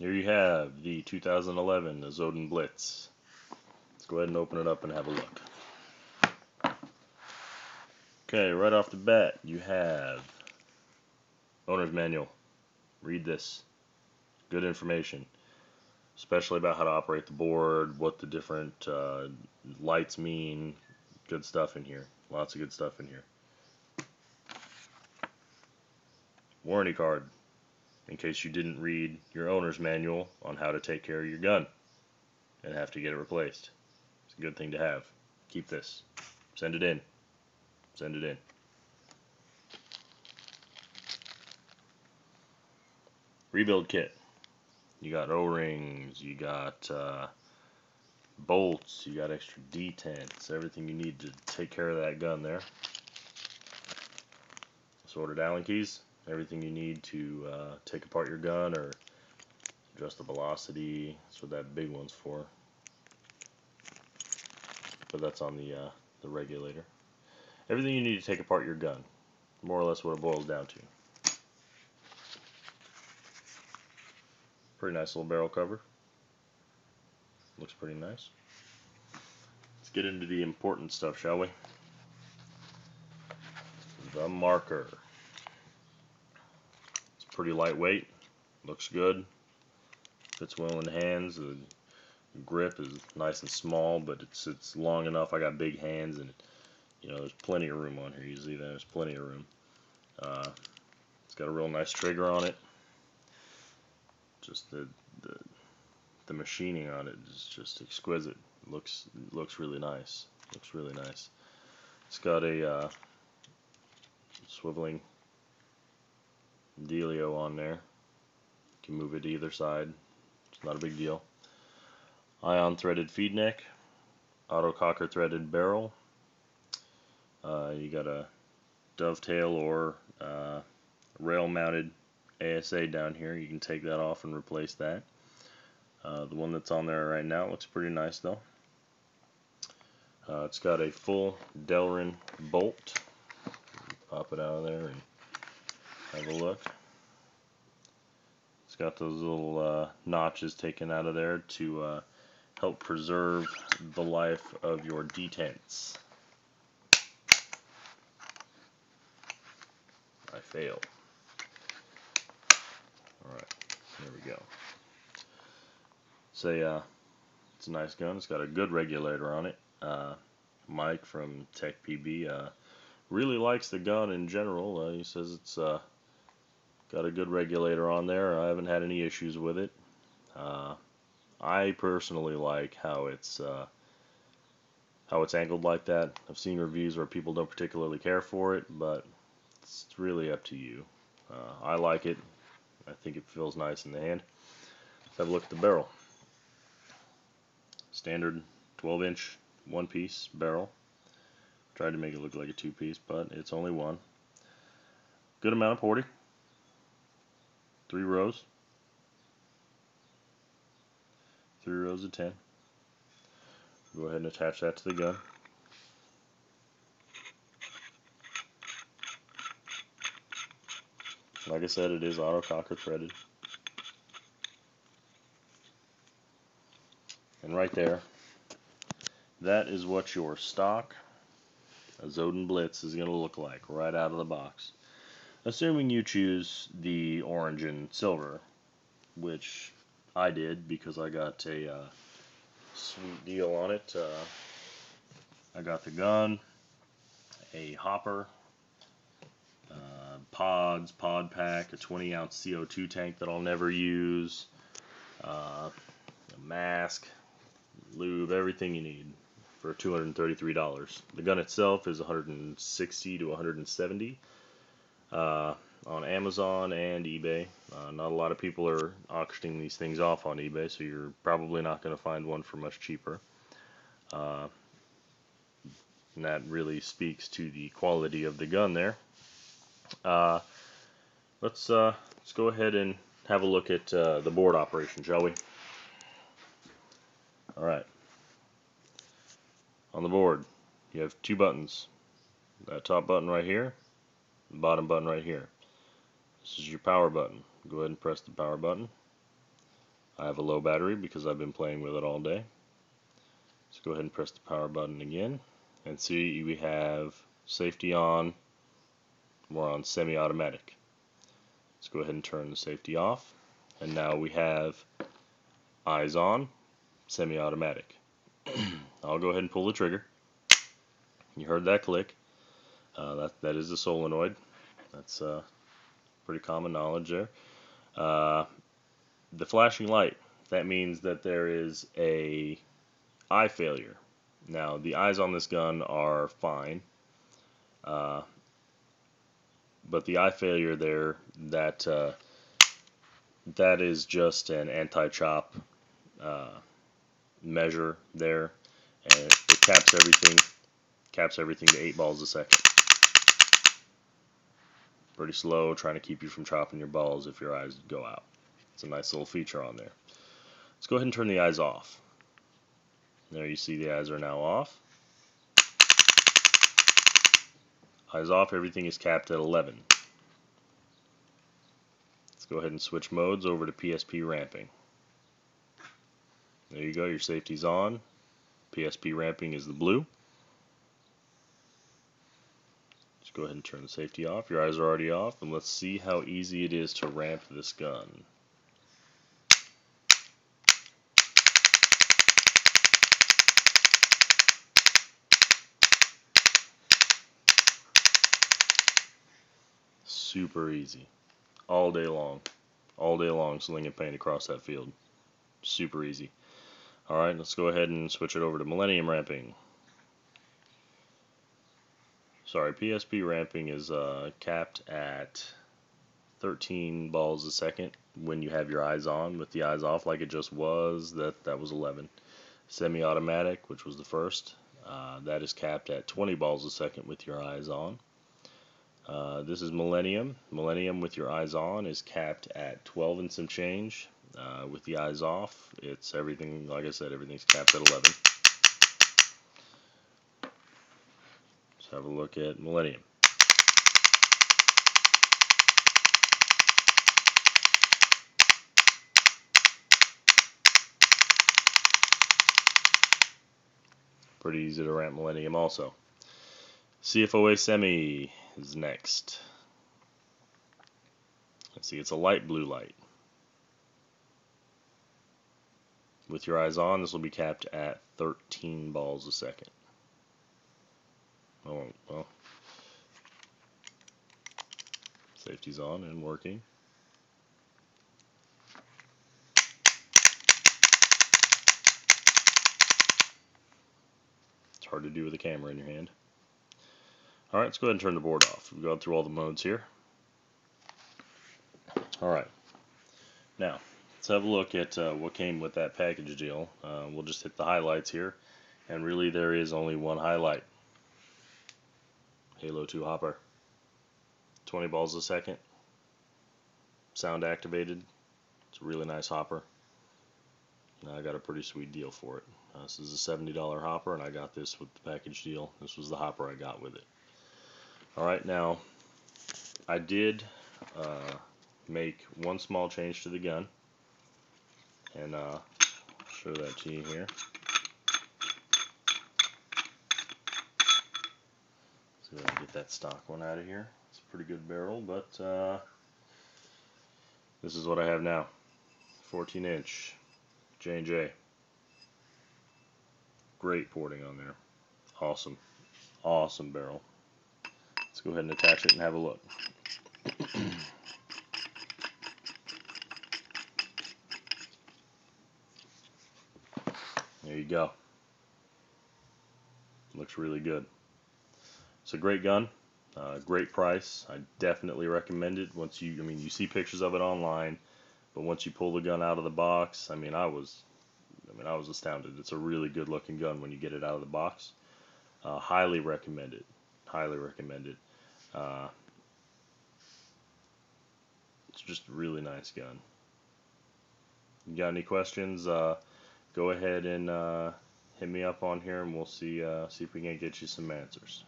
Here you have the 2011 Azodin Blitz. Let's go ahead and open it up and have a look. Okay, right off the bat, you have owner's manual. Read this. Good information, especially about how to operate the board, what the different lights mean. Good stuff in here. Lots of good stuff in here. Warranty card, in case you didn't read your owner's manual on how to take care of your gun and have to get it replaced. It's a good thing to have. Keep this. Send it in. Send it in. Rebuild kit. You got O-rings, you got bolts, you got extra detents, everything you need to take care of that gun there. Assorted Allen keys, everything you need to take apart your gun or adjust the velocity. That's what that big one's for. But that's on the regulator. Everything you need to take apart your gun. More or less what it boils down to. Pretty nice little barrel cover. Looks pretty nice. Let's get into the important stuff, shall we? The marker. It's pretty lightweight. Looks good. Fits well in the hands. The grip is nice and small, but it's long enough. I got big hands, and there's plenty of room on here. You see that? There's plenty of room. It's got a real nice trigger on it. Just the machining on it is just exquisite. Looks really nice. Looks really nice. It's got a swiveling dealio on there. You can move it to either side. It's not a big deal. Ion threaded feed neck. Auto cocker threaded barrel. You got a dovetail or rail mounted ASA down here. You can take that off and replace that. The one that's on there right now looks pretty nice though. It's got a full Delrin bolt. Pop it out of there and have a look. It's got those little notches taken out of there to help preserve the life of your detents. I failed. Alright, there we go. It's a nice gun. It's got a good regulator on it. Mike from Tech PB really likes the gun in general. He says it's got a good regulator on there. I haven't had any issues with it. I personally like how it's angled like that. I've seen reviews where people don't particularly care for it, but it's really up to you. I like it. I think it feels nice in the hand. Let's have a look at the barrel. Standard 12-inch one-piece barrel. Tried to make it look like a two-piece, but it's only one. Good amount of porting. 3 rows. 3 rows of 10. Go ahead and attach that to the gun. Like I said, it is auto cocker threaded. And right there, that is what your stock Azodin Blitz is going to look like right out of the box. Assuming you choose the orange and silver, which I did because I got a sweet deal on it. I got the gun, a hopper, pods, pod pack, a 20-ounce CO2 tank that I'll never use, a mask, lube, everything you need for $233. The gun itself is $160 to $170 on Amazon and eBay. Not a lot of people are auctioning these things off on eBay, so you're probably not going to find one for much cheaper. And that really speaks to the quality of the gun there. Let's go ahead and have a look at the board operation, shall we? Alright. On the board, you have 2 buttons. That top button right here, the bottom button right here. This is your power button. Go ahead and press the power button. I have a low battery because I've been playing with it all day. Let's go ahead and press the power button again and see we have safety on. We're on semi-automatic. Let's go ahead and turn the safety off, and now we have eyes on, semi-automatic. I'll go ahead and pull the trigger. You heard that click. That is a solenoid. That's pretty common knowledge there. The flashing light, that means that there is a eye failure. Now the eyes on this gun are fine, but the eye failure there, that is just an anti-chop measure there, and it caps everything to 8 balls a second. Pretty slow, trying to keep you from chopping your balls if your eyes go out. It's a nice little feature on there. Let's go ahead and turn the eyes off. There you see the eyes are now off. Eyes off, everything is capped at 11. Let's go ahead and switch modes over to PSP ramping. There you go, your safety's on. PSP ramping is the blue. Just go ahead and turn the safety off. Your eyes are already off, and let's see how easy it is to ramp this gun. Super easy. All day long. All day long, slinging paint across that field. Super easy. Alright, let's go ahead and switch it over to Millennium ramping. Sorry, PSP ramping is capped at 13 balls a second when you have your eyes on. With the eyes off like it just was, that was 11. Semi-automatic, which was the first, that is capped at 20 balls a second with your eyes on. This is Millennium. Millennium with your eyes on is capped at 12 and some change. With the eyes off, it's everything, like I said, everything's capped at 11. Let's have a look at Millennium. Pretty easy to ramp Millennium also. CFOA Semi is next. Let's see, it's a light blue light. With your eyes on, this will be capped at 13 balls a second. Oh, well. Safety's on and working. It's hard to do with a camera in your hand. Alright, let's go ahead and turn the board off. We've gone through all the modes here. Alright, now let's have a look at what came with that package deal. We'll just hit the highlights here, and really there is only one highlight. Halo 2 hopper. 20 balls a second. Sound activated. It's a really nice hopper. I got a pretty sweet deal for it. This is a $70 hopper, and I got this with the package deal. This was the hopper I got with it. Alright, now I did make one small change to the gun, and I'll show that to you here. So I'm gonna get that stock one out of here. It's a pretty good barrel, but this is what I have now. 14-inch J&J. Great porting on there. Awesome. Awesome barrel. Let's go ahead and attach it and have a look. There you go. Looks really good. It's a great gun. Great price. I definitely recommend it. Once you see pictures of it online, but once you pull the gun out of the box, I was astounded. It's a really good looking gun when you get it out of the box. Highly recommend it. Highly recommend it. It's just a really nice gun. You got any questions? Go ahead and hit me up on here, and we'll see if we can get you some answers.